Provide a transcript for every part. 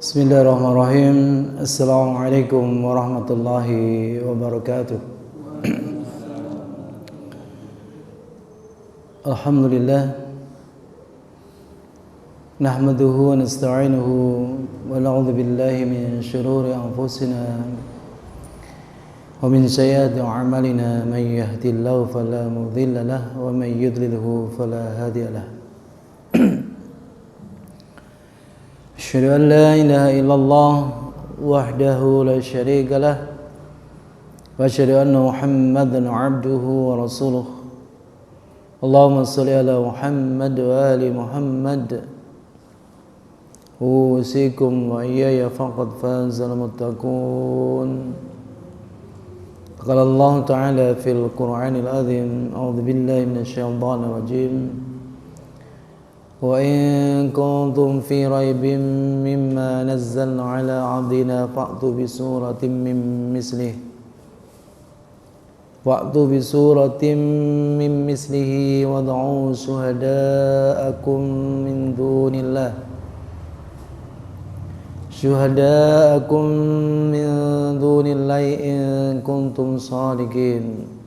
Bismillahirrahmanirrahim. Assalamualaikum warahmatullahi wabarakatuh. Alhamdulillah. Nahmaduhu wa nasta'inuhu wa na'udzu billahi min shururi anfusina wa min sayyiati a'malina. Man yahdihillahu fala mudilla lahu wa man yudlilhu fala hadiya lahu. أشهد أن لا إله إلا الله وحده لا شريك له وأشهد أن محمدا عبده ورسوله اللهم صل على محمد وآل محمد أوصيكم وإياي فقد فاز المتقون قال الله تعالى في القرآن العظيم أعوذ بالله من الشيطان الرجيم وإن كنتم في ريب مما نزلنا على عبدنا فأتوا بسورة من مثله وادعوا شهداءكم من دون الله إن كنتم صادقين.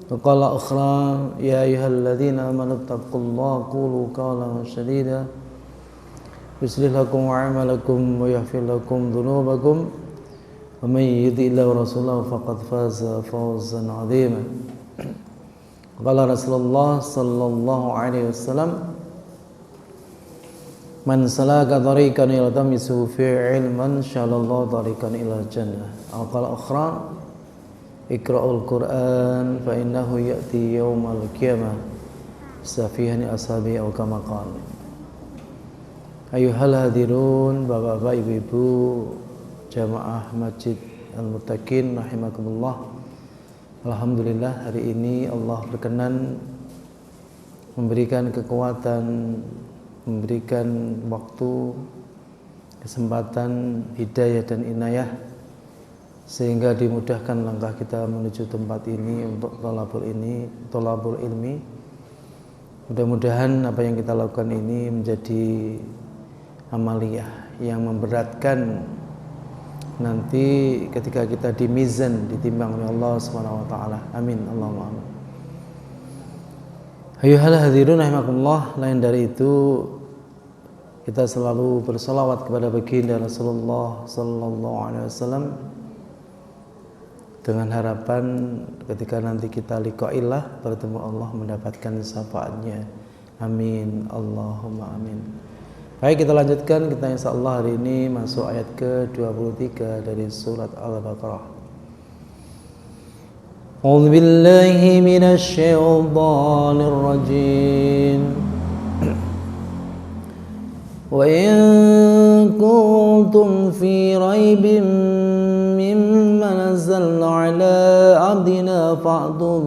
وقال أخرى يا أيها الذين آمنوا اتقوا الله قولوا قولا سديدا يصلح لكم أعمالكم ويغفر لكم ذنوبكم ومن يطع الله ورسوله فقد فاز فوزا عظيما. قال رسول الله صلى الله عليه وسلم من سلك طريقا يلتمس فيه علما سهل الله طريقا إلى الجنة. وقال أخرى Iqra'ul Qur'an fa innahu ya'ti yaumal qiyamah safihani ashabi aw kama qala. Ayuhal hadirun, bapak-bapak, ibu-ibu, jamaah Masjid Al-Muttaqin rahimakumullah. Alhamdulillah, hari ini Allah berkenan memberikan kekuatan, memberikan waktu, kesempatan, hidayah dan inayah sehingga dimudahkan langkah kita menuju tempat ini untuk thalabul ilmi. Mudah-mudahan apa yang kita lakukan ini menjadi amaliyah yang memberatkan nanti ketika kita di mizan, ditimbang oleh Allah Subhanahu wa taala. Amin. Allahumma amin. Ayyuhal hadirun rahimakumullah, lain dari itu kita selalu bersalawat kepada baginda Rasulullah sallallahu alaihi wasallam dengan harapan ketika nanti kita liqa'illah, bertemu Allah, mendapatkan syafaatnya. Amin. Allahumma amin. Baik, kita lanjutkan. Kita insyaallah hari ini masuk ayat ke-23 dari surat Al-Baqarah. A'udzu billahi minasy syaithanir rajim. Wa in kuntum fi raibin mimma nazzalna ala abdina fa'tu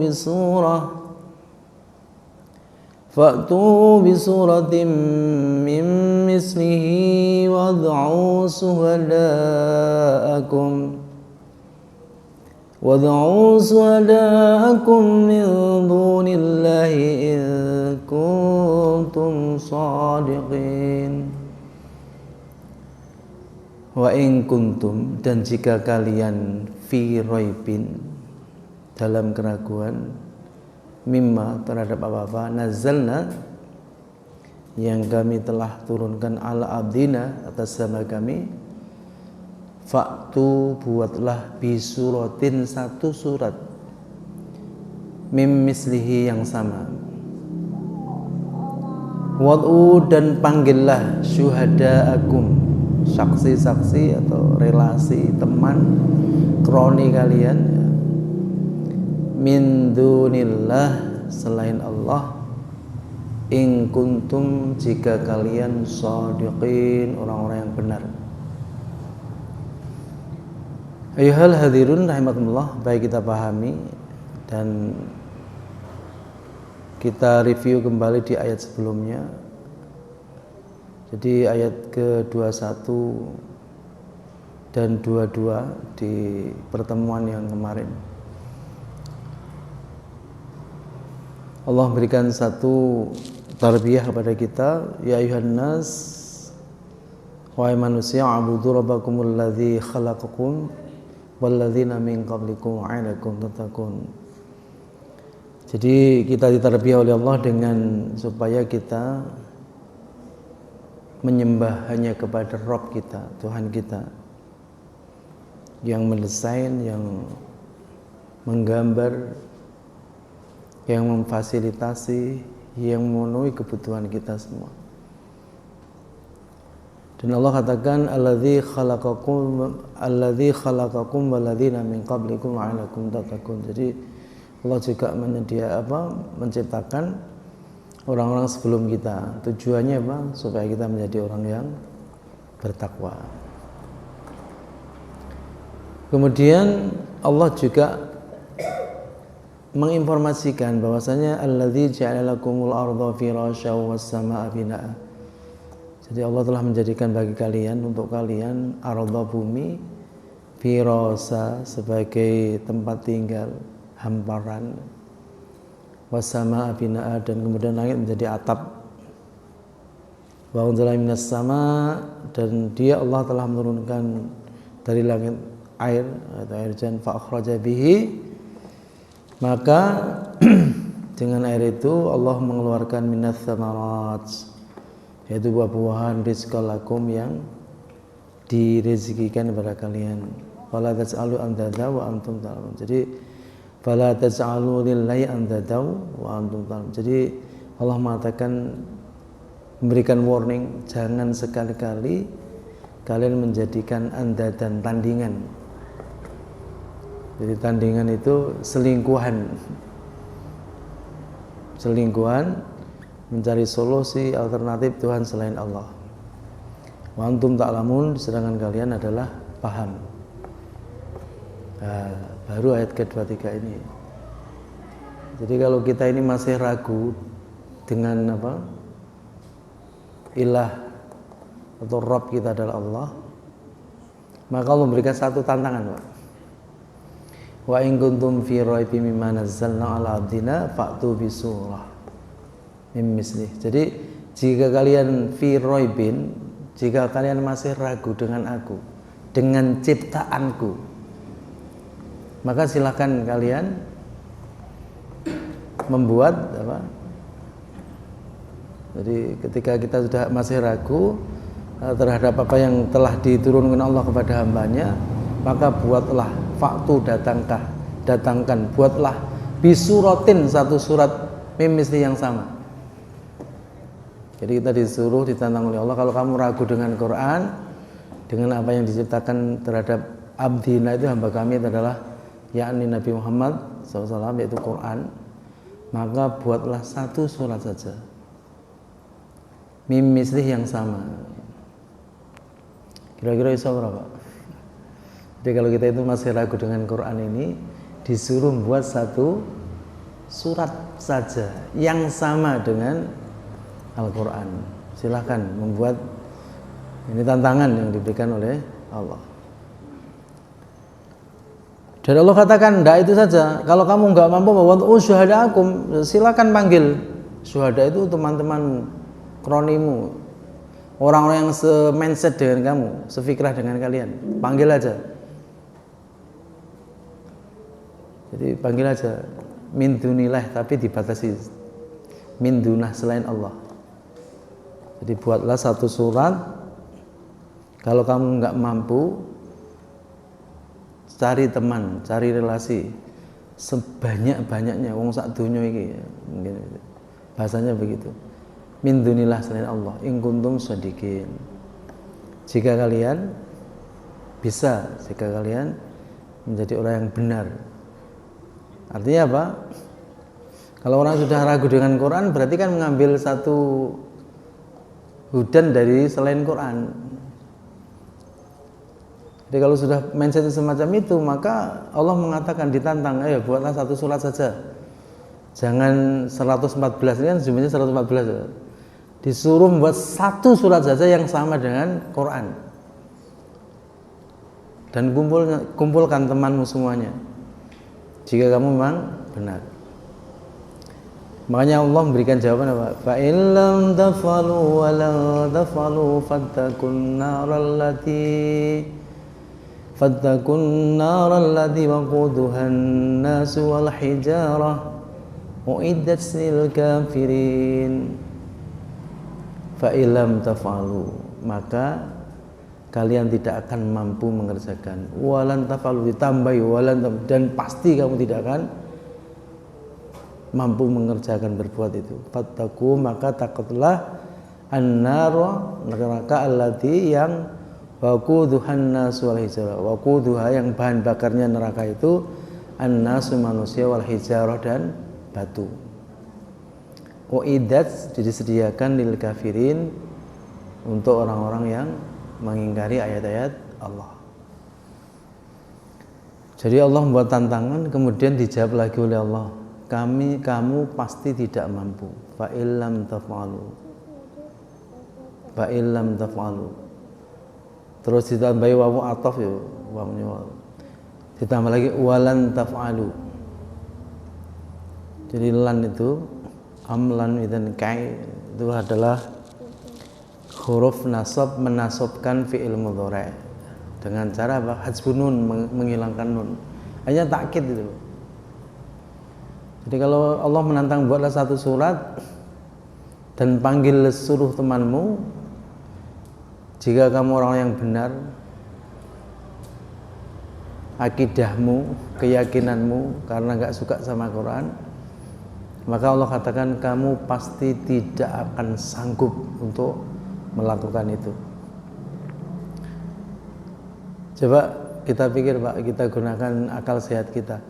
bisuratin min mislihi wad'u shuhada'akum min dunillahi in kuntum shadiqin. Wa in kuntum, dan jika kalian fi raibin, dalam keraguan, mimma, terhadap apa-apa, nazalna, yang kami telah turunkan, ala abdina, atas hamba kami, fa'tu, buatlah, bisuratin, satu surat, mim mislihi, yang sama, wad'u, dan panggillah, syuhada'akum, saksi-saksi atau relasi, teman, kroni kalian, min dunillah, selain Allah, in kuntum, jika kalian shadiqin, orang-orang yang benar. Ayyuhal hadirun rahimakumullah, baik kita pahami dan kita review kembali di ayat sebelumnya. Jadi ayat ke-21 dan 22 di pertemuan yang kemarin. Allah berikan satu tarbiyah kepada kita, ya ayuhan nas, Wahai manusia, abudu rabbakumul ladzi khalaqakum walladzina min qablikum la'allakum tattaqun. Jadi kita ditarbiyah oleh Allah dengan supaya kita menyembah hanya kepada Rabb kita, Tuhan kita, yang mendesain, yang menggambar, yang memfasilitasi, yang memenuhi kebutuhan kita semua. Dan Allah katakan alladzi khalaqakum walladzina min qablikum la'allakum tattaqun. Jadi Allah juga menciptakan orang-orang sebelum kita. Tujuannya apa? Supaya kita menjadi orang yang bertakwa. Kemudian Allah juga menginformasikan bahwasanya alladzi ja'ala lakumul arda firasya was samaa'a binaa'a. Jadi Allah telah menjadikan bagi kalian, untuk kalian, arda bumi, firasa sebagai tempat tinggal, hamparan, wasama binaa, dan kemudian langit menjadi atap. Wa unzila minas sama, dan dia Allah telah menurunkan dari langit air atau air hujan, fa akhraja bihi, maka dengan air itu Allah mengeluarkan minas samarat, yaitu buah-buahan rizqalakum yang direzekikan kepada kalian. Fala taj'alu andada wa antum ta'lamun. Jadi fala taj'alu lillahi andada wa antum ta'lamun. Jadi Allah mengatakan, memberikan warning, jangan sekali-kali kalian menjadikan anda dan tandingan. Jadi tandingan itu selingkuhan, mencari solusi alternatif Tuhan selain Allah. Wa antum ta'lamun, sedangkan kalian adalah paham. Nah, baru ayat ke-23 ini. Jadi kalau kita ini masih ragu dengan ilah atau Rabb kita adalah Allah, maka Allah memberikan satu tantangan, Pak. Wa in kuntum fi raibin mimma nazzalna 'ala 'abdina fa'tu bi surah min mislih. Jadi jika kalian fi raibin, jika kalian masih ragu dengan aku, dengan ciptaanku, maka silakan kalian membuat Jadi ketika kita sudah masih ragu terhadap apa yang telah diturunkan Allah kepada hambanya, maka buatlah, faktu, datangkan, buatlah bisuratin, satu surat mimisli yang sama. Jadi kita disuruh, ditantang oleh Allah, kalau kamu ragu dengan Quran, dengan apa yang diciptakan terhadap abdina, itu hamba kami, itu adalah yakni Nabi Muhammad SAW, yaitu Quran, maka buatlah satu surat saja mimisli yang sama. Kira-kira bisa berapa? Jadi kalau kita itu masih ragu dengan Quran ini, disuruh buat satu surat saja yang sama dengan Al-Quran. Silahkan membuat, ini tantangan yang diberikan oleh Allah. Dan Allah katakan, tidak itu saja, kalau kamu nggak mampu membuat syuhadaakum, silakan panggil. Syuhada itu teman-teman kronimu, orang-orang yang se-mindset dengan kamu, sefikrah dengan kalian, panggil aja. Jadi panggil aja, min dunillah, tapi dibatasi min dunah, selain Allah. Jadi buatlah satu surat. Kalau kamu nggak mampu, cari teman, cari relasi sebanyak-banyaknya, wong sak donya iki, mungkin bahasanya begitu. Min dunillah, selain Allah, in kuntum shadiqin. Jika kalian bisa, jika kalian menjadi orang yang benar. Artinya apa? Kalau orang sudah ragu dengan Quran, berarti kan mengambil satu hudan dari selain Quran. Jadi kalau sudah mindset semacam itu, maka Allah mengatakan, ditantang, ayo buatlah satu surat saja. Jangan 114, ini kan jumlahnya 114. Disuruh membuat satu surat saja yang sama dengan Quran. Dan kumpulkan temanmu semuanya, jika kamu memang benar. Makanya Allah memberikan jawaban apa? Fa in lam tafalu wa la tafalu fattakun naral lati waquduhan nasu wal hijarah uiddat lil kafirin. Fa in lam tafalu, maka kalian tidak akan mampu mengerjakan. Walan tafalu, ditambahi walan, dan pasti kamu tidak akan mampu mengerjakan berbuat itu. Fattaku, maka takutlah an-nar, neraka allati yang waquduhan nas wal hijarah. Waquduha, yang bahan bakarnya neraka itu an-nas, manusia, wal hijarah, dan batu. Uiddat, disediakan lil kafirin, untuk orang-orang yang mengingkari ayat-ayat Allah. Jadi Allah membuat tantangan, kemudian dijawab lagi oleh Allah, kamu pasti tidak mampu. Fa illam taf'alu. Terus ditambahi wawu ataf ya, wawunya. Ditambah lagi walan taf'alu. Jadi lan itu amlan dan kai itu adalah huruf nasab, menasabkan fi'il mudhari' dengan cara apa? Hadzfun nun, menghilangkan nun. Hanya takkid itu. Jadi kalau Allah menantang, buatlah satu surat dan panggil seluruh temanmu, jika kamu orang yang benar, akidahmu, keyakinanmu, karena gak suka sama Quran, maka Allah katakan kamu pasti tidak akan sanggup untuk melakukan itu. Coba kita pikir Pak, kita gunakan akal sehat kita.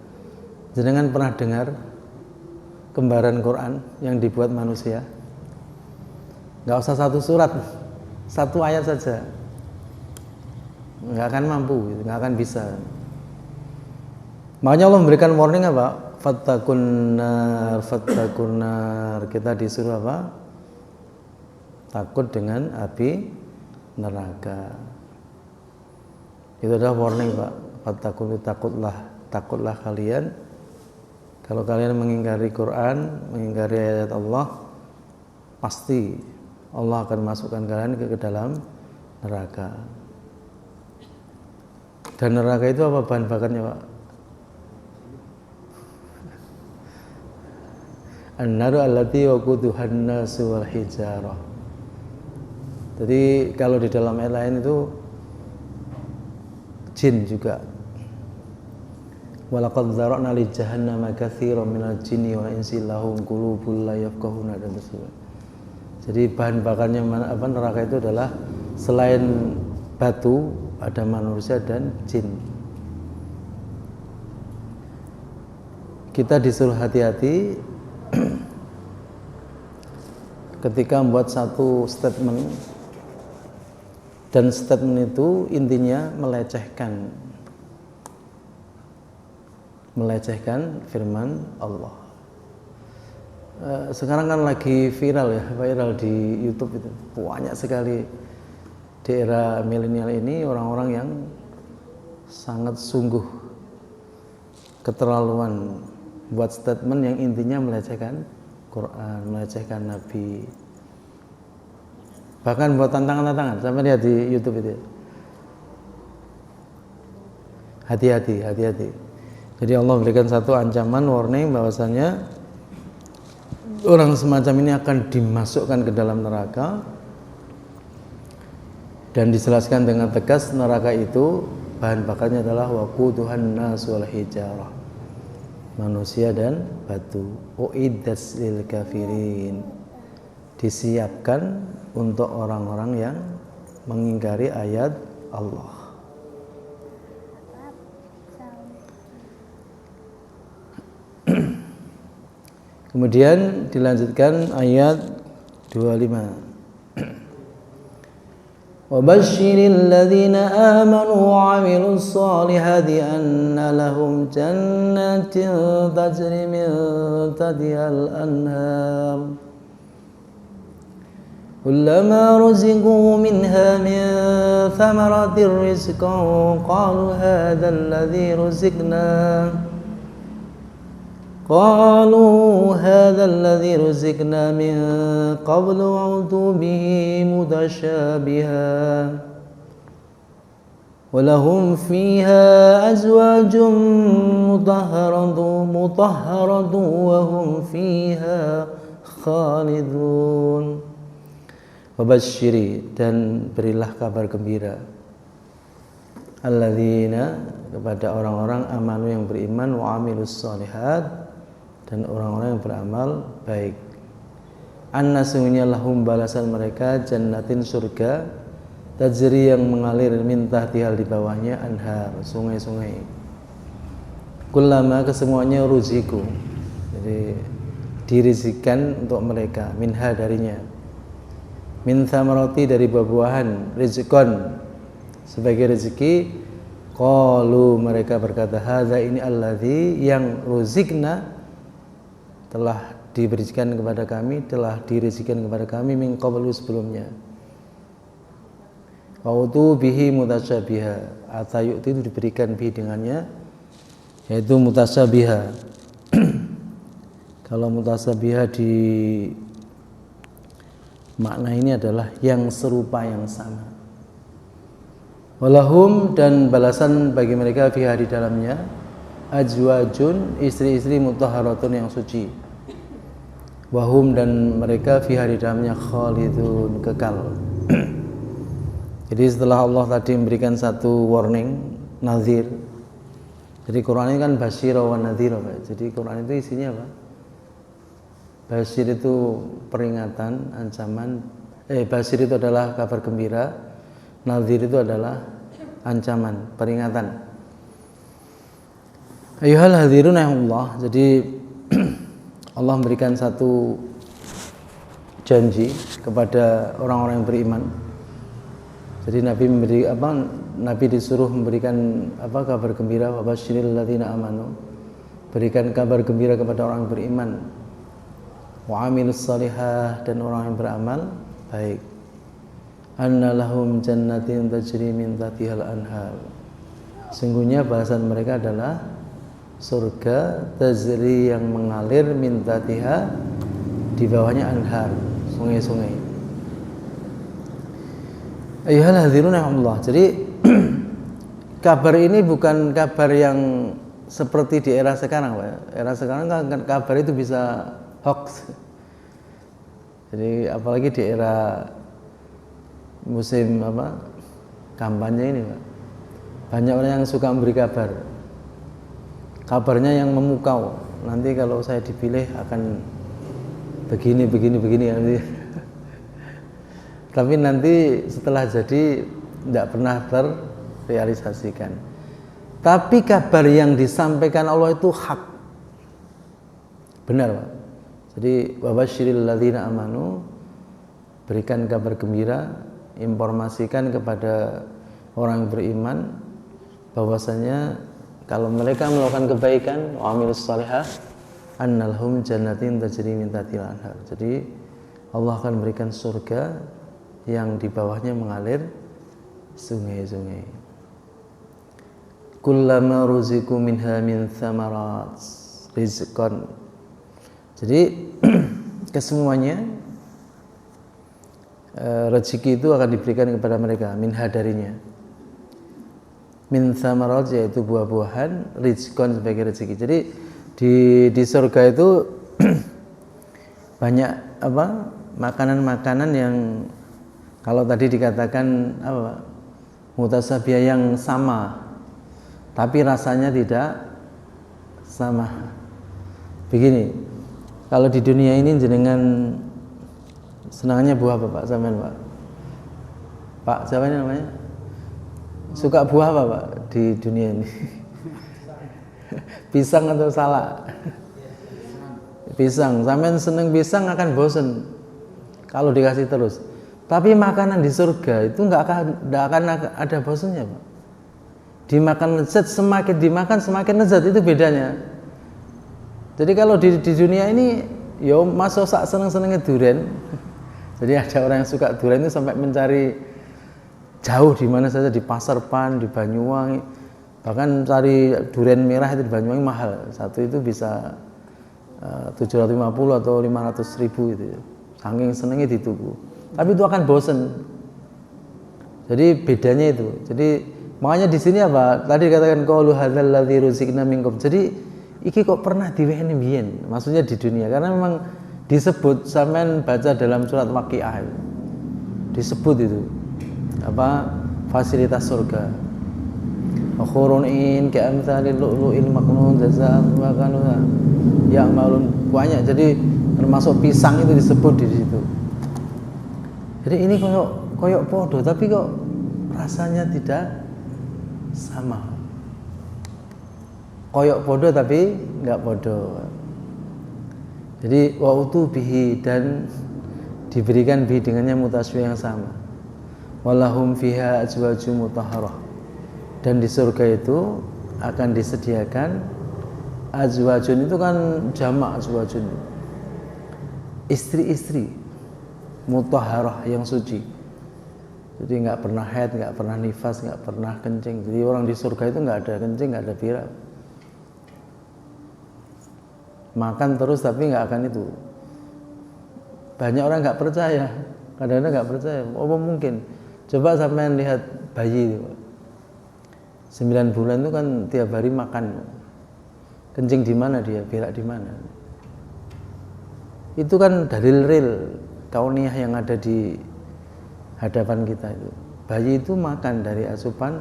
Jenengan pernah dengar kembaran Quran yang dibuat manusia? Nggak usah satu surat, satu ayat saja, nggak akan mampu, nggak akan bisa. Makanya Allah memberikan warning apa? Fattakun nar. Kita disuruh apa? Takut dengan api neraka. Itu adalah warning Pak. Fattakun, takutlah kalian. Kalau kalian mengingkari Quran, mengingkari ayat Allah, pasti Allah akan masukkan kalian ke dalam neraka. Dan neraka itu apa bahan bakarnya Pak? An-naru allati waquduhan nasu wal hijarah. Jadi kalau di dalam ayat lain itu jin juga. Walaqad dzara'na li jahannama katsiran minal jinni wal insi lahum qulubun la yafqahuna, dan tersebut. Jadi bahan bakarnya neraka itu adalah selain batu, ada manusia dan jin. Kita disuruh hati-hati ketika membuat satu statement, dan statement itu intinya melecehkan firman Allah. Sekarang kan lagi viral di YouTube itu, banyak sekali di era milenial ini orang-orang yang sangat sungguh keterlaluan buat statement yang intinya melecehkan Quran, melecehkan Nabi, bahkan buat tantangan-tantangan. Sampai lihat di YouTube itu. Hati-hati. Jadi Allah berikan satu ancaman, warning, bahwasanya orang semacam ini akan dimasukkan ke dalam neraka, dan dijelaskan dengan tegas neraka itu bahan bakarnya adalah waquduhan nas wal hijarah, manusia dan batu. Uiddat lil kafirin, disiapkan untuk orang-orang yang mengingkari ayat Allah. Kemudian dilanjutkan ayat 25. Wabashshiril ladzina amanu wa 'amilus solihati anna lahum jannatin tajri min tahtihal anhar kullama ruziqu minha min thamaratir rizqan qalu hadzal ladzi ruziqna qalu hadzal ladzi ruzqna min qablu wa'utu bihi mutasyabiha walahum fiha azwajum mutahharatu wa hum fiha khalidun. Wabashiri, dan berilah kabar gembira alladzina, kepada orang-orang amanu yang beriman, wa amilus shalihat, dan orang-orang yang beramal baik. Anna, sungguhnya lahum, balasan mereka, jannatin, surga, tajri, yang mengalir, min tahtihal, di bawahnya, anhar, sungai-sungai. Kullama, kesemuanya, ruziku, jadi dirizikan untuk mereka, minha, darinya, min thamarati, dari buah-buahan, rizqan, sebagai rezeki. Qalu, mereka berkata, hadza, ini alladzi, yang ruzikna, telah diberikan kepada kami, telah dirizikan kepada kami, min qablu, sebelumnya. Wa'utu bihi mutasyabiha, atayu'ti, itu diberikan bihi, dengannya, yaitu mutasyabiha. Kalau mutasyabiha di makna ini adalah yang serupa, yang sama. Walahum, dan balasan bagi mereka, fiha, di dalamnya, azwajun, istri-istri, mutahharatun, yang suci. Wahum, dan mereka, fiha, di dalamnya, khalidun, kekal. Jadi setelah Allah tadi memberikan satu warning, nazir. Jadi Quran ini kan basyira wa nadhira, Pak. Jadi Quran itu isinya apa? Basyir itu peringatan, ancaman. Basyir itu adalah kabar gembira. Nadhir itu adalah ancaman, peringatan. Ayyuhal hadzirun ya Allah. Jadi Allah memberikan satu janji kepada orang-orang yang beriman. Jadi Nabi disuruh memberikan kabar gembira, wa basyiril ladzina amanu. Berikan kabar gembira kepada orang yang beriman. Wa amilus salihah, dan orang yang beramal baik. Anna lahum jannatin tajri min tahtihal anhar. Sungguhnya balasan mereka adalah surga tajri, yang mengalir, min tahtiha, di bawahnya, anhar, sungai-sungai. Ayyuhal hadzirun ya Allah. Jadi kabar ini bukan kabar yang seperti di era sekarang, Pak. Era sekarang kan kabar itu bisa hoax. Jadi apalagi di era musim kampanye ini, Pak. Banyak orang yang suka memberi kabar. Kabarnya yang memukau. Nanti kalau saya dipilih akan begini nanti. Tapi nanti setelah jadi tidak pernah terrealisasikan. Tapi kabar yang disampaikan Allah itu hak. Benar, Pak. Jadi wabasyiril ladzina amanu, berikan kabar gembira, informasikan kepada orang yang beriman bahwasanya kalau mereka melakukan kebaikan, wa amilus salihah, annalhum jannatin tajri min tahtihal anhar. Jadi Allah akan memberikan surga yang di bawahnya mengalir sungai-sungai. Kullama ruziqu minha min thamarat rizqan. Jadi kesemuanya rezeki itu akan diberikan kepada mereka, minha, darinya. Min thamarat, yaitu buah-buahan, rizqan, sebagai rezeki. Jadi di surga itu banyak makanan-makanan yang kalau tadi dikatakan mutasabiyah, yang sama tapi rasanya tidak sama. Begini, kalau di dunia ini jenengan senangnya buah apa, Pak? Sampean, Pak? Pak, siapa ini namanya? Suka buah apa, Pak, di dunia ini? Pisang atau salak? Pisang. Sampean seneng pisang akan bosen kalau dikasih terus. Tapi makanan di surga itu nggak akan ada bosennya, Pak. Dimakan lezat, semakin dimakan semakin lezat, itu bedanya. Jadi kalau di dunia ini, yo masuk sak seneng-senengnya durian. Jadi ada orang yang suka durian itu sampai mencari jauh di mana saja, di Pasar Pan, di Banyuwangi. Bahkan cari durian merah itu di Banyuwangi mahal. Satu itu bisa 750 atau 500 ribu itu, saking senengnya dituku. Tapi itu akan bosen. Jadi bedanya itu. Jadi makanya di sini apa? Tadi katakan qalu hadzal ladzi ruzikna minkum. Jadi iki kok pernah diwenehi mbiyen. Maksudnya di dunia, karena memang disebut, sampean baca dalam surat Waqiah disebut itu apa, fasilitas surga. Akhurun in ka'amthalil lu'lu'il maknun jazaa'an wa kanu ya'malun, banyak. Jadi termasuk pisang itu disebut di situ. Jadi ini koyok podo, tapi kok rasanya tidak sama. Koyok podo tapi enggak podo. Jadi wa utubihi, dan diberikan bi dengannya mutasyabbih yang sama. Walahum fiha azwajum mutahharah, dan di surga itu akan disediakan azwajun, itu kan jamak azwajun, istri-istri mutahharah yang suci. Jadi nggak pernah haid, nggak pernah nifas, nggak pernah kencing. Jadi orang di surga itu nggak ada kencing, nggak ada berak, makan terus tapi nggak akan itu. Banyak orang nggak percaya, kadang-kadang nggak percaya. Oh mungkin, coba sampean lihat bayi itu, 9 bulan itu kan tiap hari makan, kencing di mana dia, berak di mana. Itu kan dalil real kauniyah yang ada di hadapan kita itu. Bayi itu makan dari asupan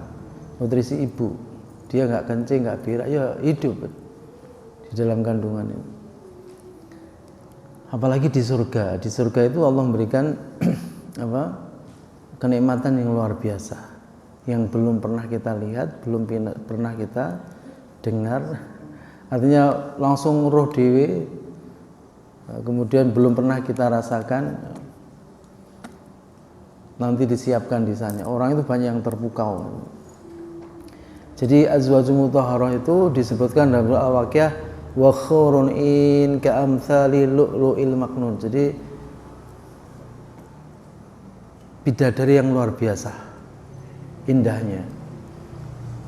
nutrisi ibu, dia nggak kencing, nggak berak, ya hidup di dalam kandungan itu. Apalagi di surga. Di surga itu Allah memberikan apa, kenikmatan yang luar biasa, yang belum pernah kita lihat, belum pernah kita dengar. Artinya langsung roh dewe, kemudian belum pernah kita rasakan, nanti disiapkan di sana. Orang itu banyak yang terpukau. Jadi azwajul mutahharah itu disebutkan dalam Al-Waqiah, wa khurun in ka'amthali lu'lu'il maknun. Jadi bidadari yang luar biasa indahnya,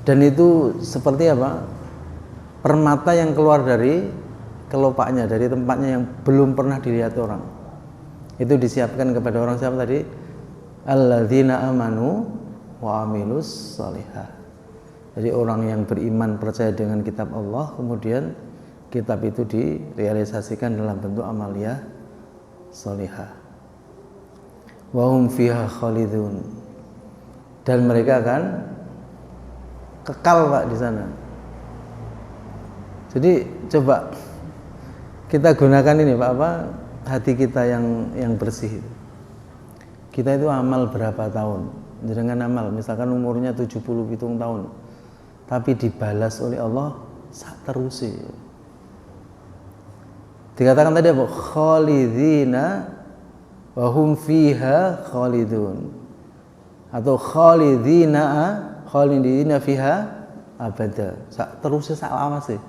dan itu seperti apa, permata yang keluar dari kelopaknya, dari tempatnya yang belum pernah dilihat orang. Itu disiapkan kepada orang siapa tadi? Alladzina amanu wa amilus shalihah. Jadi orang yang beriman, percaya dengan kitab Allah, kemudian kitab itu direalisasikan dalam bentuk amaliyah sholihah. Wa hum fiha khalidun, dan mereka akan kekal Pak di sana. Jadi coba kita gunakan ini Pak, apa, hati kita yang bersih. Kita itu amal berapa tahun? Dengan amal misalkan umurnya 70 tahun, tapi dibalas oleh Allah sak terus. Dikatakan tadi apa? Khalidina wa hum fiha khalidun, atau khalidina fiha abada. Terusnya sak lama sih.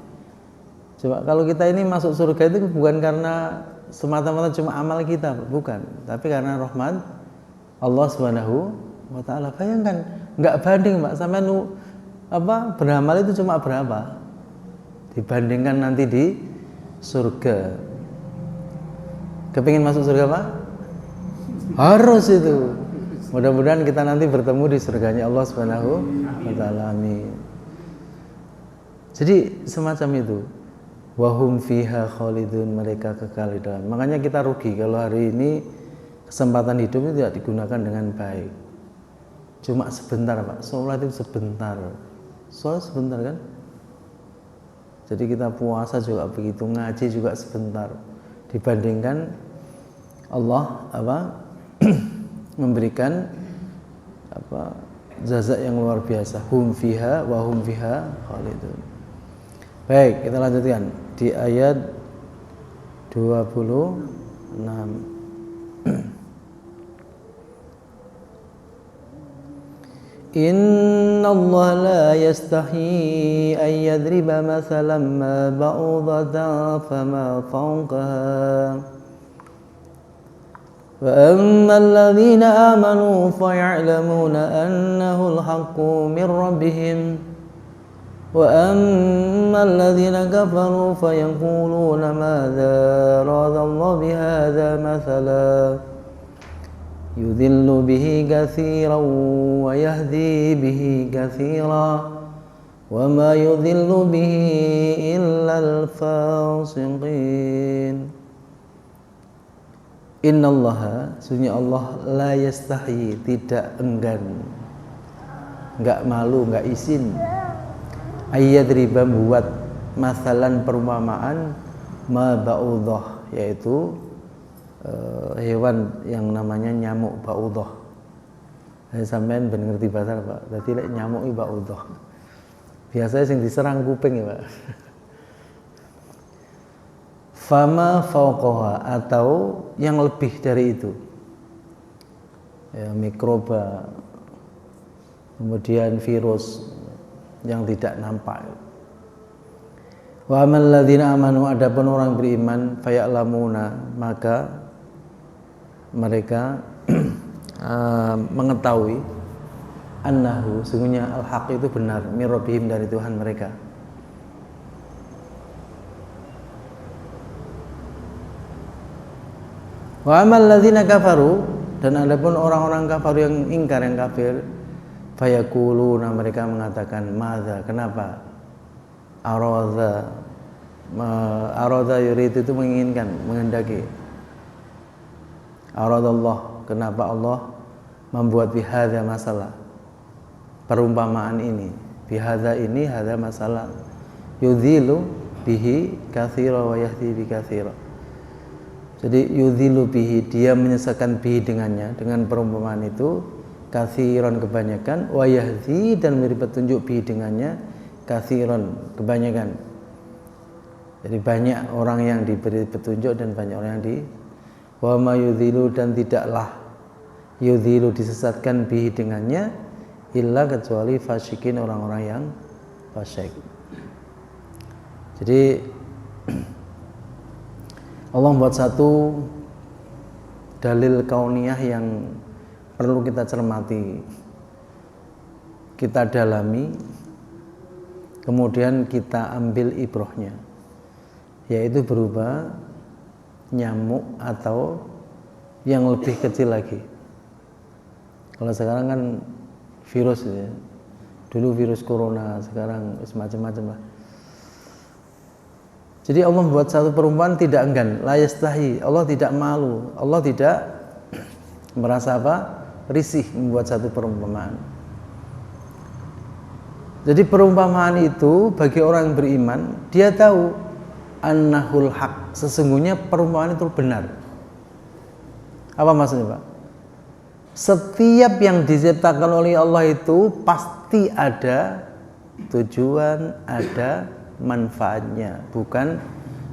Coba kalau kita ini masuk surga itu bukan karena semata-mata cuma amal kita, bukan, tapi karena rahmat Allah Subhanahu wa taala. Bayangkan, enggak banding Pak, sampai beramal itu cuma berapa dibandingkan nanti di surga. Kepingin masuk surga Pak? Harus itu. Mudah-mudahan kita nanti bertemu di surganya Allah Subhanahu wa taala. Amin. Jadi semacam itu. Wahum fiha khalidun, mereka kekal di dalam. Makanya kita rugi kalau hari ini kesempatan hidup itu tidak digunakan dengan baik. Cuma sebentar Pak. Sholat itu sebentar. Sholat sebentar kan? Jadi kita puasa juga begitu, ngaji juga sebentar. Dibandingkan Allah memberikan jazaa yang luar biasa. Hum fiha wa hum fiha khalidun. Baik, kita lanjutkan di ayat 26. Inna Allah la yastahi an yadriba mathalan ma ba'udatan fama fawqaha wa amma alladhina amanu faya'lamuna annahu al-haqqu min rabbihim Wa ammal ladzina kafaru fayaquluna madza aradallahu bihadza mathala yudhillu bihi katsiran wa yahdi bihi katsiran wa ma yudhillu bihi illa al-fasiqin. Innallaha, sesungguhnya Allah la yastahi, tidak enggan, enggak malu, enggak izin, ayyadriba, membuat masalan perumpamaan, ma ba'udhah, yaitu hewan yang namanya nyamuk ba'udhah. Saya sampean ben ngerti bahasa Pak. Dadi lek nyamuk iki ba'udhah. Biasanya sing diserang kuping ya Pak. Fama fauqaha, atau yang lebih dari itu, ya, mikroba, kemudian virus yang tidak nampak. Wa amal ladzina amanu, adapun orang beriman, faya'lamuna, maka mereka mengetahui annahu, sesungguhnya al-haq itu benar, mir rabbihim, dari Tuhan mereka. Wa amal ladzina kafaru, dan adapun orang-orang kafir yang ingkar, yang kafir, fayaquluna, mereka mengatakan, madza, kenapa, arada yurid, itu menginginkan, menghendaki, aradallah, kenapa Allah membuat bihadza, masalah, perumpamaan ini, bihadza ini, hadza masalah, yudhilu bihi katsira wa yahdi bi katsira. Jadi yudhilu bihi, dia menyesatkan bihi dengannya, dengan perumpamaan itu, katsiran, kebanyakan, wa yahdi, dan memberi petunjuk bihi dengannya, katsiran, kebanyakan. Jadi banyak orang yang diberi petunjuk dan banyak orang yang wa ma yudhilu, dan tidaklah yudhilu, disesatkan bihi dengannya, illa, kecuali fasikin, orang-orang yang fasik. Jadi Allah membuat satu dalil kauniyah yang perlu kita cermati, kita dalami, kemudian kita ambil ibrohnya, yaitu berupa nyamuk atau yang lebih kecil lagi. Kalau sekarang kan virus ya, dulu virus corona, sekarang macam-macam lah. Jadi Allah membuat satu perumpamaan tidak enggan, la yastahi, Allah tidak malu, Allah tidak merasa apa? Risih membuat satu perumpamaan. Jadi perumpamaan itu bagi orang yang beriman, dia tahu annahul haq, sesungguhnya perumpamaan itu benar. Apa maksudnya Pak? Setiap yang diciptakan oleh Allah itu pasti ada tujuan, ada manfaatnya. Bukan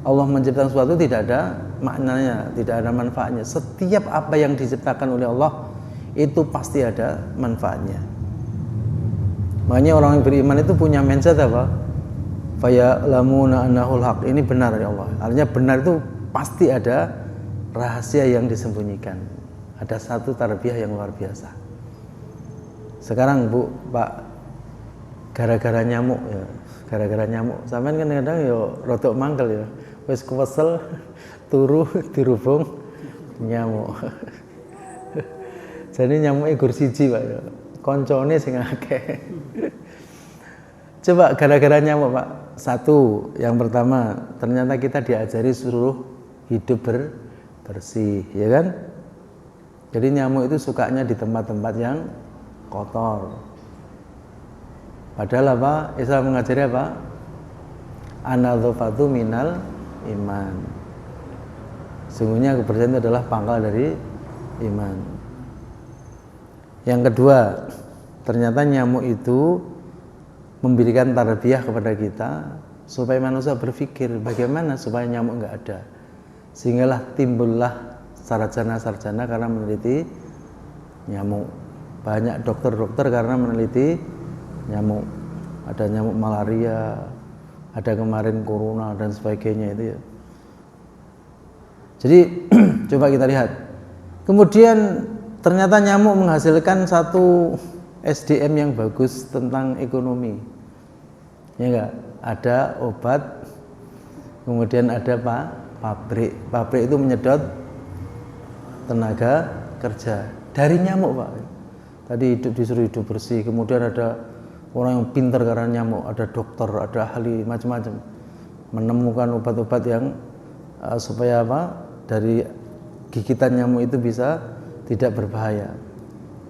Allah menciptakan sesuatu tidak ada maknanya, tidak ada manfaatnya. Setiap apa yang diciptakan oleh Allah itu pasti ada manfaatnya. Makanya orang yang beriman itu punya mindset apa? Faya'lamuna annahul haq, ini benar ya Allah. Artinya benar itu pasti ada rahasia yang disembunyikan. Ada satu tarbiyah yang luar biasa. Sekarang Bu, Pak, gara-gara nyamuk ya. Gara-gara nyamuk, sampean kan kadang yo rodok mangkel ya. Wis kesel turu dirubung nyamuk. Jadi nyamuke gur siji, Pak ya. Koncone sing akeh. Coba gara-gara nyamuk, Pak. Satu, yang pertama, ternyata kita diajari suruh hidup bersih, ya kan? Jadi nyamuk itu sukanya di tempat-tempat yang kotor. Padahal apa? Islam mengajari apa? An-nadzafatu minal iman. Sungguhnya kebersihan itu adalah pangkal dari iman. Yang kedua, ternyata nyamuk itu memberikan tarbiyah kepada kita supaya manusia berpikir bagaimana supaya nyamuk enggak ada. Sehinggalah timbullah sarjana-sarjana karena meneliti nyamuk. Banyak dokter-dokter karena meneliti nyamuk. Ada nyamuk malaria, ada kemarin corona dan sebagainya itu ya. Jadi coba kita lihat. Kemudian ternyata nyamuk menghasilkan satu SDM yang bagus tentang ekonomi. Ya enggak? Ada obat, kemudian ada pabrik. Pabrik itu menyedot tenaga kerja dari nyamuk, Pak. Tadi disuruh hidup bersih, kemudian ada orang yang pintar karena nyamuk, ada dokter, ada ahli macam-macam menemukan obat-obat yang supaya dari gigitan nyamuk itu bisa tidak berbahaya.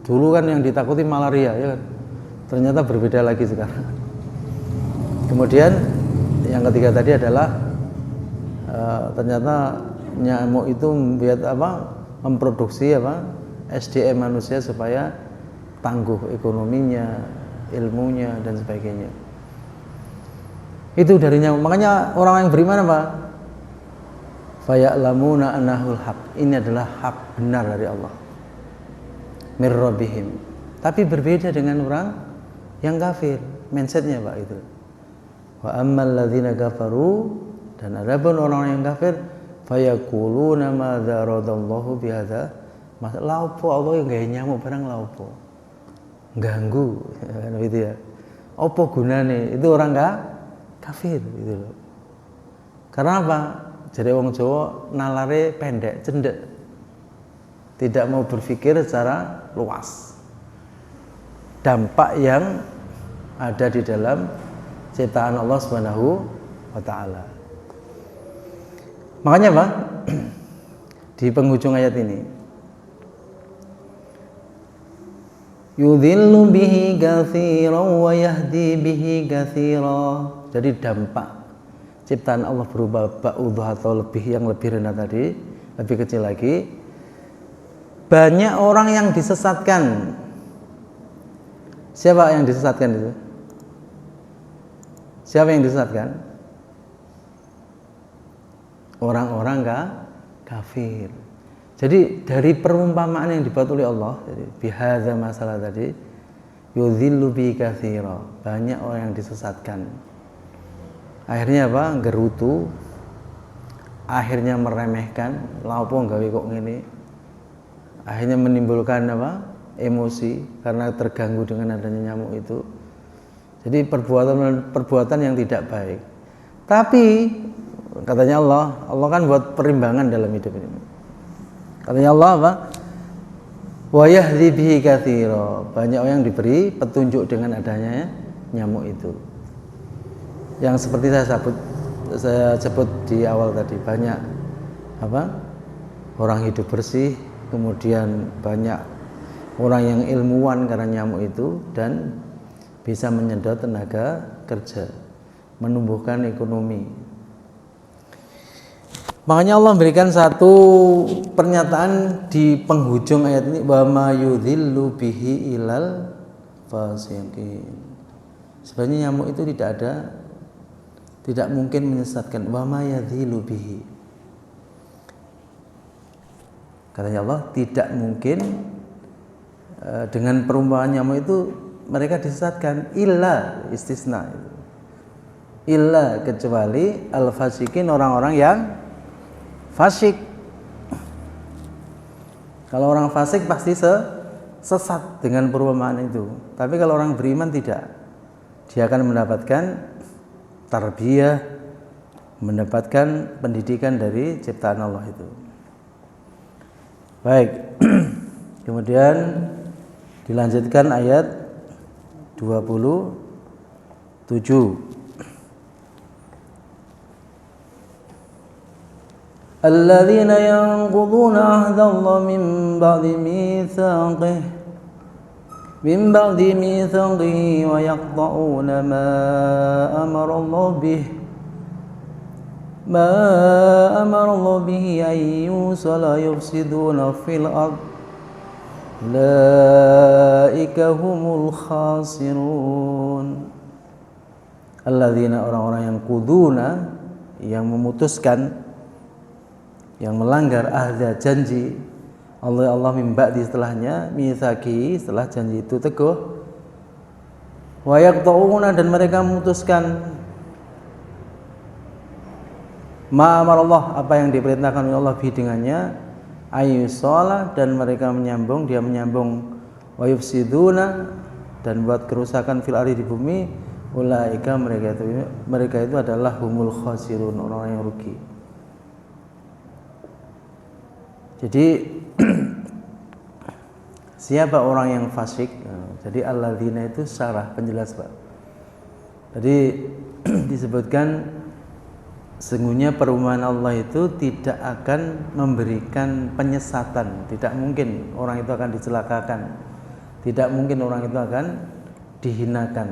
Dulu kan yang ditakuti malaria, ya kan? Ternyata berbeda lagi sekarang. Kemudian yang ketiga tadi adalah ternyata nyamuk itu memproduksi SDM manusia supaya tangguh ekonominya, ilmunya dan sebagainya. Itu dari nyamuk. Makanya orang yang beriman apa? Faya'lamuna annahul haq. Ini adalah hak benar dari Allah. Mir rabbihim. Tapi berbeda dengan orang yang kafir. Mindsetnya Pak itu. Wa ammal ladzina kafaru, dan adapun orang yang kafir, fayaquluna madza radallahu bihadza. Laupo Allah yang gaya nyamuk barang laupo. Ganggu kan gitu ya. Apa gunane? Itu orang kafir gitu loh. Karena apa? Jadi wong Jawa nalare pendek, cendek. Tidak mau berpikir secara luas. Dampak yang ada di dalam ciptaan Allah Subhanahu wa taala. Makanya Pak, di penghujung ayat ini yudhillu bihi katsiran wa yahdi bihi katsiran. Jadi dampak ciptaan Allah berupa ba'udhah atau yang lebih rendah tadi, lebih kecil lagi. Banyak orang yang disesatkan. Siapa yang disesatkan itu? Siapa yang disesatkan? Orang-orang kafir. Jadi dari perumpamaan yang dibuat oleh Allah, jadi bihadza masalah tadi, yudhillu bi katsira, banyak orang yang disesatkan. Akhirnya apa? Gerutu. Akhirnya meremehkan, lha opo gawe kok ngene. Akhirnya menimbulkan emosi karena terganggu dengan adanya nyamuk itu. Jadi perbuatan yang tidak baik. Tapi katanya Allah kan buat perimbangan dalam hidup ini. Katanya Allah apa? Wa yahdi bihi katsira. Banyak orang yang diberi petunjuk dengan adanya nyamuk itu. Yang seperti saya sebut di awal tadi, banyak orang hidup bersih, kemudian banyak orang yang ilmuwan karena nyamuk itu dan bisa menyedot tenaga kerja, menumbuhkan ekonomi. Makanya Allah memberikan satu pernyataan di penghujung ayat ini, wa ma yudhillu bihi ilal fasiqin. Sebenarnya nyamuk itu tidak mungkin menyesatkan. Wa ma yadhillu bihi. Katanya Allah, tidak mungkin dengan perumpamaan nyamuk itu mereka disesatkan, illa istisna itu. Illa kecuali al-fasiqin, orang-orang yang fasik. Kalau orang fasik pasti sesat dengan perumpamaan itu. Tapi kalau orang beriman tidak. Dia akan mendapatkan tarbiyah, mendapatkan pendidikan dari ciptaan Allah itu. Baik. Kemudian dilanjutkan ayat 27. الذين ينقضون عهد الله من بعد ميثاقه ويقطعون ما أمر الله به أن يوصل يفسدون في الأرض أولئك هم الخاسرون. الذين, orang-orang yang quduna, yang memutuskan, yang melanggar ahda janji Allah min ba'di, setelahnya mitsaqi, setelah janji itu teguh, wa yaqta'una, dan mereka memutuskan ma amarallah, apa yang diperintahkan oleh Allah bi dengannya, ayyusala, dan mereka menyambung, wa yufsiduna, dan buat kerusakan fil ardi, di bumi, Ulaika mereka itu adalah humul khasirun, orang yang rugi. Jadi siapa orang yang fasik? Jadi alladzina itu syarah penjelas, Pak. Jadi disebutkan sesungguhnya perumahan Allah itu tidak akan memberikan penyesatan. Tidak mungkin orang itu akan dicelakakan. Tidak mungkin orang itu akan dihinakan.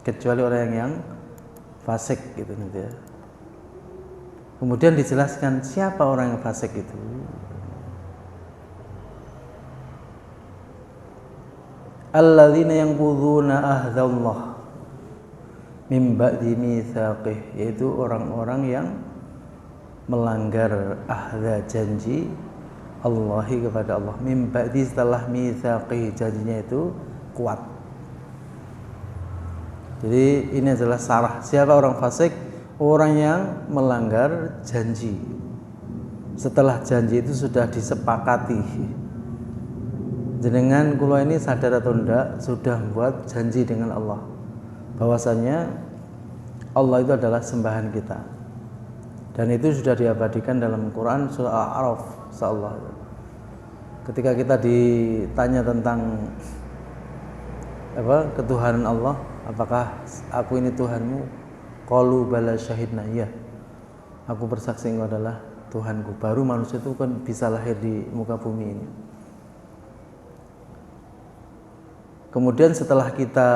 Kecuali orang yang fasik gitu nanti ya. Kemudian dijelaskan siapa orang yang fasik itu. Alladzina yanquduna ahdallah min ba'di mitsaqih, yaitu orang-orang yang melanggar ahda janji Allahi kepada Allah. Min ba'di setelah mitsaqih, janjinya itu kuat. Jadi ini adalah sarah. Siapa orang fasik? Orang yang melanggar janji setelah janji itu sudah disepakati. Jenengan kula ini sadar atau tidak sudah buat janji dengan Allah bahwasanya Allah itu adalah sembahan kita, dan itu sudah diabadikan dalam Quran surah Al-A'raf insyaallah. Ketika kita ditanya tentang ketuhanan Allah, apakah aku ini Tuhanmu? Qalu bala syahidna, ya aku bersaksi engkau adalah Tuhanku. Baru manusia itu kan bisa lahir di muka bumi ini. Kemudian setelah kita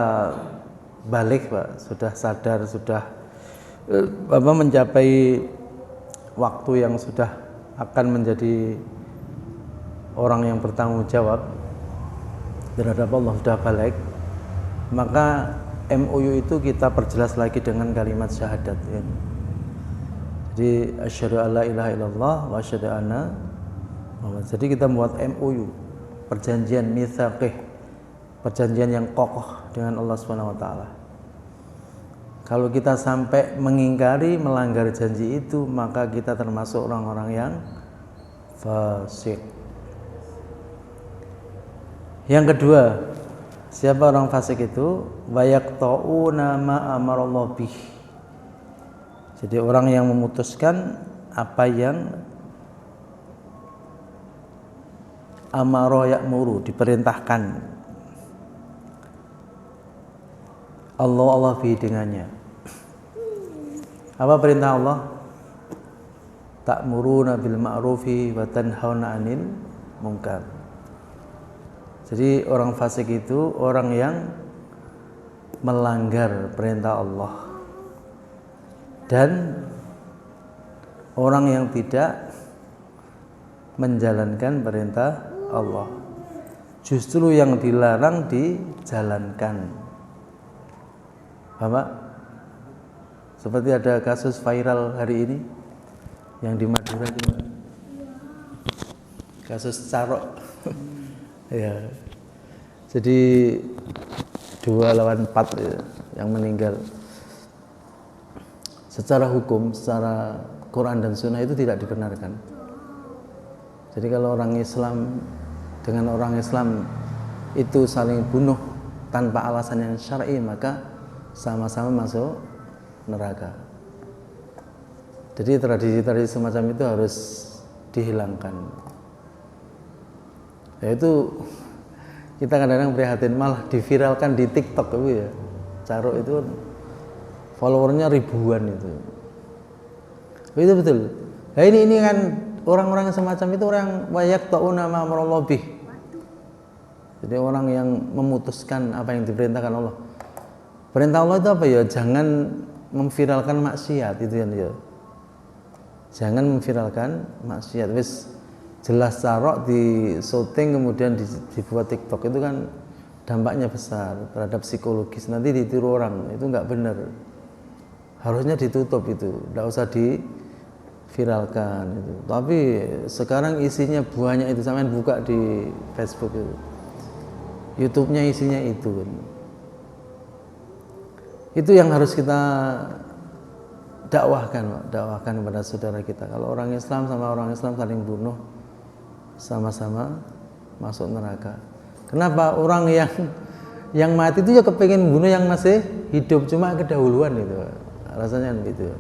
balik, Pak, sudah sadar, sudah mencapai waktu yang sudah akan menjadi orang yang bertanggung jawab terhadap Allah, sudah balik, maka MOU itu kita perjelas lagi dengan kalimat syahadat ya. Jadi asyhadu alla ilaha illallah wa asyhadu anna Muhammad. Jadi kita membuat MOU, perjanjian mitsaqih, perjanjian yang kokoh dengan Allah Subhanahu wa taala. Kalau kita sampai mengingkari, melanggar janji itu, maka kita termasuk orang-orang yang fasik. Yang kedua, siapa orang fasik itu? Wayaqta'una ma amarallahu bih. Jadi orang yang memutuskan apa yang amara ya'muru, diperintahkan Allah fi dengannya. Apa perintah Allah? Ta'muruna bil ma'rufi wa tanhauna 'anil munkar. Jadi orang fasik itu orang yang melanggar perintah Allah dan orang yang tidak menjalankan perintah Allah. Justru yang dilarang dijalankan. Bapak, seperti ada kasus viral hari ini yang di Madura itu, kasus carok. Ya, jadi 2 lawan 4 ya, yang meninggal. Secara hukum, secara Quran dan Sunnah itu tidak dibenarkan. Jadi kalau orang Islam dengan orang Islam itu saling bunuh tanpa alasan yang syar'i, maka sama-sama masuk neraka. Jadi tradisi-tradisi semacam itu harus dihilangkan. Yaitu kita kadang-kadang prihatin, malah diviralkan di TikTok itu ya. Carok itu followernya ribuan itu. Itu betul. Nah ini kan orang-orang semacam itu orang wayaqta'una ma amarallahu bih. Jadi orang yang memutuskan apa yang diperintahkan Allah. Perintah Allah itu apa ya? Jangan memviralkan maksiat itu kan ya. Jangan memviralkan maksiat. Wis jelas carok di syuting kemudian dibuat TikTok, itu kan dampaknya besar terhadap psikologis. Nanti ditiru orang, itu nggak benar. Harusnya ditutup itu, nggak usah diviralkan itu. Tapi sekarang isinya banyak itu, sampean buka di Facebook itu, YouTube-nya isinya itu kan. Itu yang harus kita dakwahkan kepada saudara kita. Kalau orang Islam sama orang Islam saling bunuh, sama-sama masuk neraka. Kenapa? Orang yang yang mati itu ya kepengen membunuh yang masih hidup, cuma kedahuluan itu rasanya gitu.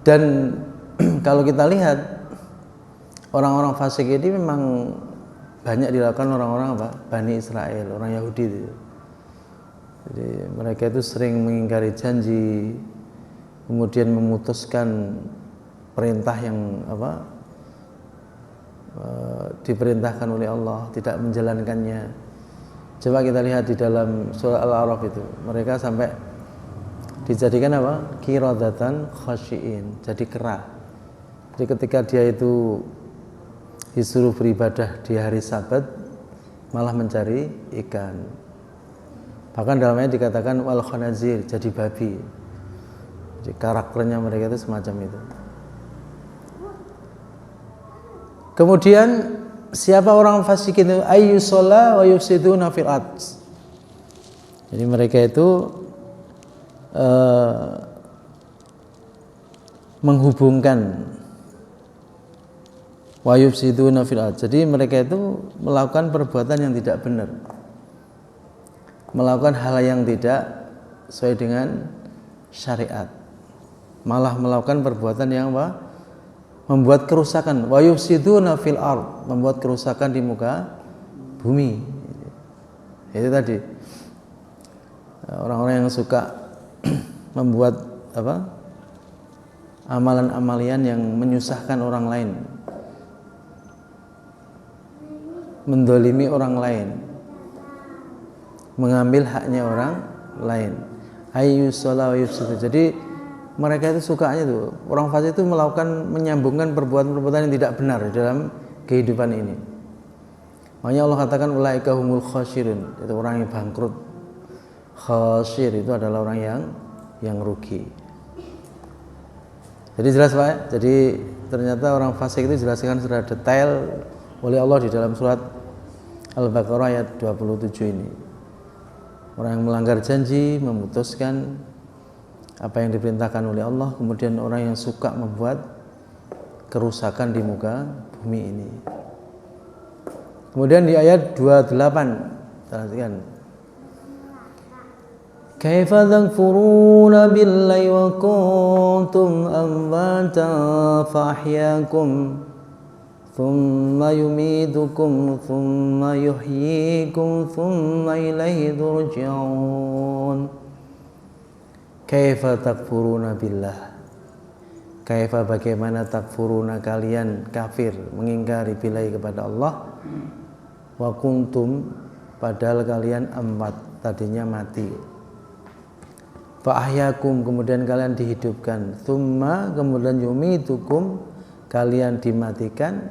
Dan kalau kita lihat orang-orang fasik ini memang banyak dilakukan orang-orang apa? Bani Israel, orang Yahudi itu. Jadi mereka itu sering mengingkari janji, kemudian memutuskan perintah yang apa? Diperintahkan oleh Allah, tidak menjalankannya. Coba kita lihat di dalam surah Al-A'raf itu, mereka sampai dijadikan apa? Qiradatan khasyiin, jadi kera. Jadi ketika dia itu disuruh beribadah di hari Sabat, malah mencari ikan. Bahkan dalamnya dikatakan wal khanazir, jadi babi. Jadi karakternya mereka itu semacam itu. Kemudian siapa orang fasik itu? Ayyusalla wa yufsiduna fil ard. Jadi mereka itu menghubungkan wa yufsiduna fil ard. Jadi mereka itu melakukan perbuatan yang tidak benar, melakukan hal yang tidak sesuai dengan syariat, malah melakukan perbuatan yang apa? Membuat kerusakan. Wa yufsiduna fil ard, membuat kerusakan di muka bumi. Itu tadi orang-orang yang suka membuat apa? Amalan-amalian yang menyusahkan orang lain, mendolimi orang lain, mengambil haknya orang lain. Ayyusalla wa yufsidu. Jadi mereka itu sukanya tuh, orang fasik itu melakukan, menyambungkan perbuatan-perbuatan yang tidak benar dalam kehidupan ini. Makanya Allah katakan ulaika humul khasirun, itu orang yang bangkrut. Khasir itu adalah orang yang rugi. Jadi jelas Pak, jadi ternyata orang fasik itu dijelaskan secara detail oleh Allah di dalam surat Al-Baqarah ayat 27 ini. Orang yang melanggar janji, memutuskan apa yang diperintahkan oleh Allah, kemudian orang yang suka membuat kerusakan di muka bumi ini. Kemudian di ayat 28, perhatikan. Kaifa takfuruna billahi wa kuntum amwatan fa ahyaakum thumma yumitukum thumma yuhyikum thumma ilaihi turja'un. Kaifa takfuruna billah, kaifa bagaimana takfuruna kalian kafir, mengingkari billahi kepada Allah, wa kuntum padahal kalian amwat, tadinya mati, fa ahyakum kemudian kalian dihidupkan, thumma kemudian yumitukum kalian dimatikan,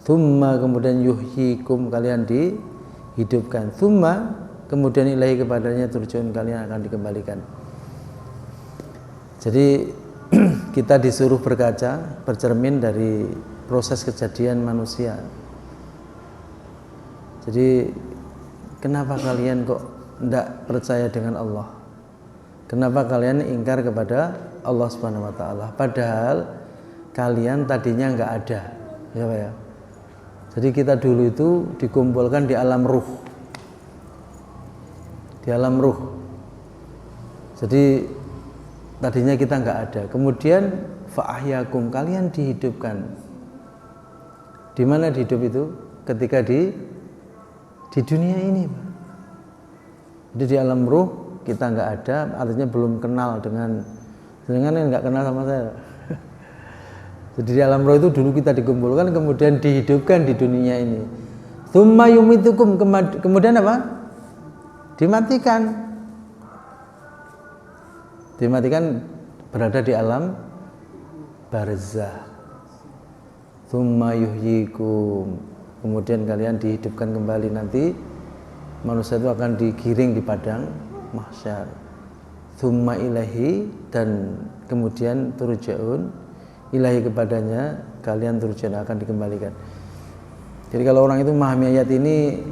thumma kemudian yuhyikum kalian dihidupkan, thumma kemudian ilahi kepadanya turjun kalian akan dikembalikan. Jadi kita disuruh berkaca, bercermin dari proses kejadian manusia. Jadi kenapa kalian kok tidak percaya dengan Allah? Kenapa kalian ingkar kepada Allah Subhanahu wa taala? Padahal kalian tadinya enggak ada. Ya Pak ya. Jadi kita dulu itu dikumpulkan di alam ruh. Di alam ruh. Jadi tadinya kita enggak ada. Kemudian fa'ahyakum kalian dihidupkan. Di mana hidup itu? Ketika di dunia ini, Pak. Jadi di alam ruh kita enggak ada, artinya belum kenal dengan yang enggak kenal sama saya. Jadi di alam roh itu dulu kita dikumpulkan, kemudian dihidupkan di dunia ini. Tsumma yumitukum, kemudian apa? Dimatikan. Dimatikan berada di alam barzah. Tsumma yuhyikum, kemudian kalian dihidupkan kembali, nanti manusia itu akan digiring di padang mahsyar. Tsumma ilahi, dan kemudian turja'un, ilahi kepadanya kalian turja'un akan dikembalikan. Jadi kalau orang itu memahami ayat ini,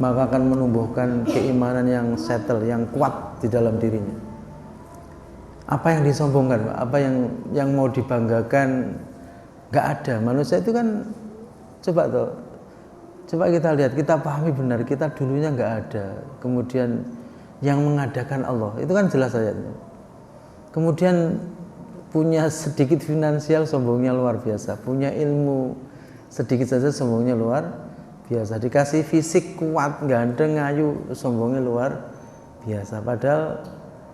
maka akan menumbuhkan keimanan yang settle, yang kuat di dalam dirinya. Apa yang disombongkan, apa yang mau dibanggakan, nggak ada. Manusia itu kan, coba tuh Coba kita lihat, kita pahami benar, kita dulunya nggak ada, kemudian yang mengadakan Allah, itu kan jelas ayatnya. Kemudian punya sedikit finansial, sombongnya luar biasa. Punya ilmu sedikit saja, sombongnya luar biasa. Dikasih fisik kuat, ganteng, ayu, sombongnya luar biasa. Padahal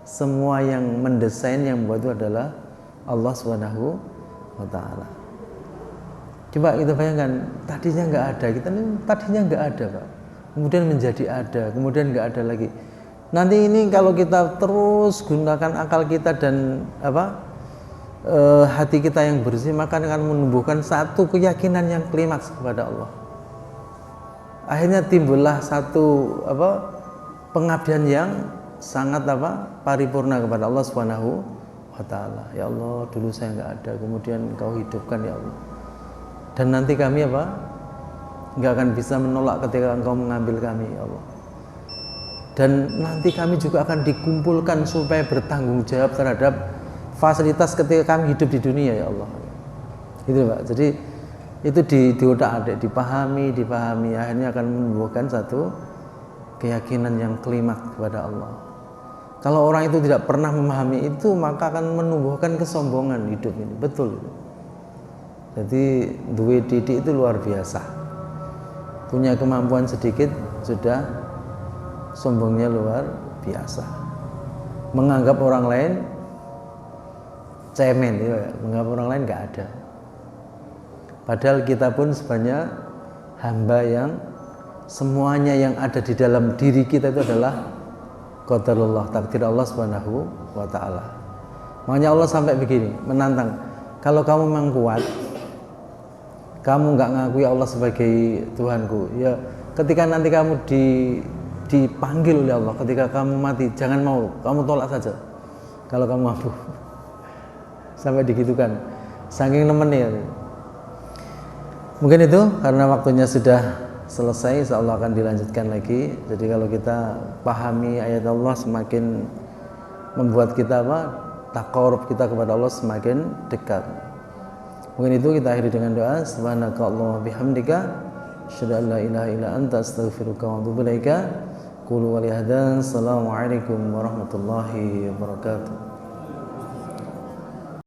semua yang mendesain, yang membuat itu adalah Allah Subhanahu wa Ta'ala. Coba kita bayangkan, tadinya nggak ada, kita ini tadinya nggak ada, Pak. Kemudian menjadi ada, kemudian nggak ada lagi. Nanti ini kalau kita terus gunakan akal kita dan hati kita yang bersih, maka akan menumbuhkan satu keyakinan yang klimaks kepada Allah. Akhirnya timbullah satu pengabdian yang sangat paripurna kepada Allah Subhanahu wa Ta'ala. Ya Allah, dulu saya nggak ada, kemudian Engkau hidupkan ya Allah. Dan nanti kami nggak akan bisa menolak ketika Engkau mengambil kami ya Allah. Dan nanti kami juga akan dikumpulkan supaya bertanggung jawab terhadap fasilitas ketika kami hidup di dunia ya Allah. Itu Pak. Jadi itu di otak-atik, dipahami, akhirnya akan menumbuhkan satu keyakinan yang klimak kepada Allah. Kalau orang itu tidak pernah memahami itu, maka akan menumbuhkan kesombongan hidup ini. Betul. Jadi duwe didik itu luar biasa. Punya kemampuan sedikit sudah sombongnya luar biasa. Menganggap orang lain cemen, ya, menganggap orang lain nggak ada. Padahal kita pun sebenarnya hamba yang semuanya yang ada di dalam diri kita itu adalah qadarullah, takdir Allah Subhanahu wa Ta'ala. Makanya Allah sampai begini, menantang, kalau kamu memang kuat, kamu nggak ngakui Allah sebagai Tuhanku, ya ketika nanti kamu dipanggil oleh Allah, ketika kamu mati, jangan mau, kamu tolak saja kalau kamu mampu. Sampai digitukan, saking nemennya. Mungkin itu karena waktunya sudah selesai, insyaallah akan dilanjutkan lagi. Jadi kalau kita pahami ayat Allah, semakin membuat kita taqarrub kita kepada Allah semakin dekat. Mungkin itu kita akhiri dengan doa, subhanakallahumma bihamdika asyhadu an la ilaha illa anta astaghfiruka wa atubu ilaika. Qulu wa li hadza, assalamu alaikum warahmatullahi wabarakatuh.